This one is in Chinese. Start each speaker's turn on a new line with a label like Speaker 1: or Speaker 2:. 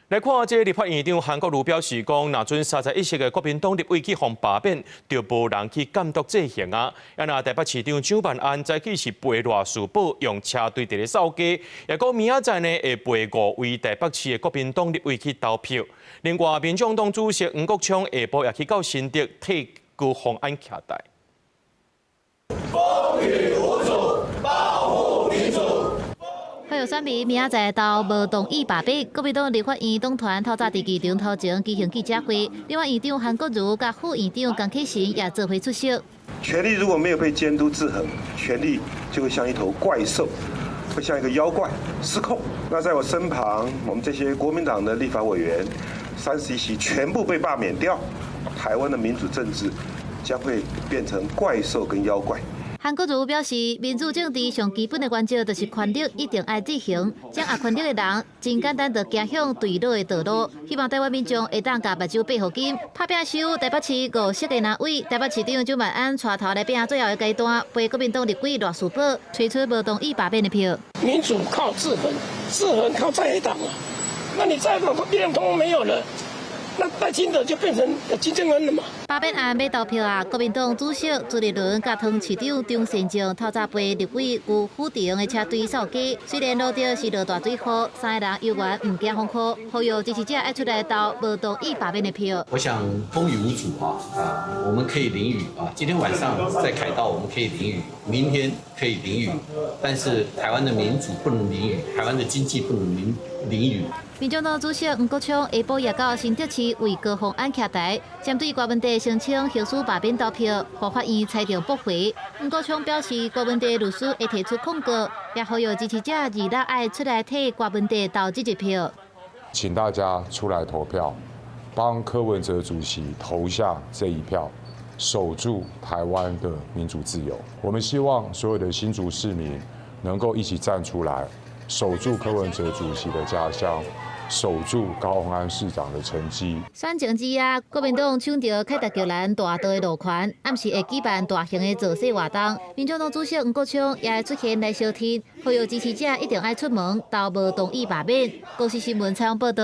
Speaker 1: 来看这立法院长韩国瑜表示讲，若准31席的国民党立委去互罢免，就无人去监督执行啊。也若台北市长蒋万安早起是陪赖士宝用车队伫咧扫街，也讲明仔载呢会陪5位台北市的国民党立委去投票。另外，民众党主席黄国昌下晡也去到新竹替高虹安徛台。
Speaker 2: 风雨无阻，保护民主。
Speaker 3: 会有选民明仔载到无同意罢免，国民党立法院党团透早伫议场头前举行记者会，立法院长韩国瑜甲副院长江启臣也做会出席。
Speaker 4: 权力如果没有被监督制衡，权力就会像一头怪兽，会像一个妖怪失控。那在我身旁，我们这些国民党的立法委员，31席全部被罢免掉，台湾的民主政治将会变成怪兽跟妖怪。
Speaker 3: 韩国瑜表示，民主政治上基本的原则就是权力一定爱执行，掌握权力的人真简单就走向对倒的道路。希望台湾民众会当甲目睭闭好紧，拍拼收台北市5席的立委，台北市长蒋万安带头来拼最后的阶段，陪国民党立委赖士宝推出无同意罢免的票。
Speaker 5: 民主靠制衡，制衡靠在野党啊。那你在野党力量通通没有了。 那赖清德就变成金正恩了嘛？
Speaker 3: 罢免案要投票啊！国民党主席朱立伦甲汤市长张善政透早陪立委与府长的车队扫街。虽然路着是落大水雨，3个人游玩唔惊风雨，呼吁支持者爱出来投无同意罢免的票。
Speaker 6: 我想风雨无阻我们可以淋雨今天晚上在凯道我们可以淋雨，明天可以淋雨，但是台湾的民主不能淋雨，台湾的经济不能淋雨。
Speaker 3: 民众党主席黄国昌下晡也到新竹市为高虹安徛台，针对国民党申请行使罢免投票，获法院裁定驳回。黄国昌表示，国民党律师会提出控告，也呼吁支持者2日爱出来替国民党投这一票。
Speaker 7: 请大家出来投票，帮柯文哲主席投下这一票，守住台湾的民主自由。我们希望所有的新竹市民能够一起站出来，守住柯文哲主席的家乡。 守住高虹安市长的成绩。
Speaker 3: 选前之夜，国民党抢到凯达格兰大道的路权，暗时会举办大型的造势活动。民众党主席黄国昌也会出现来相挺，呼吁支持者一定爱出门投无同意罢免。公司新闻采访报道。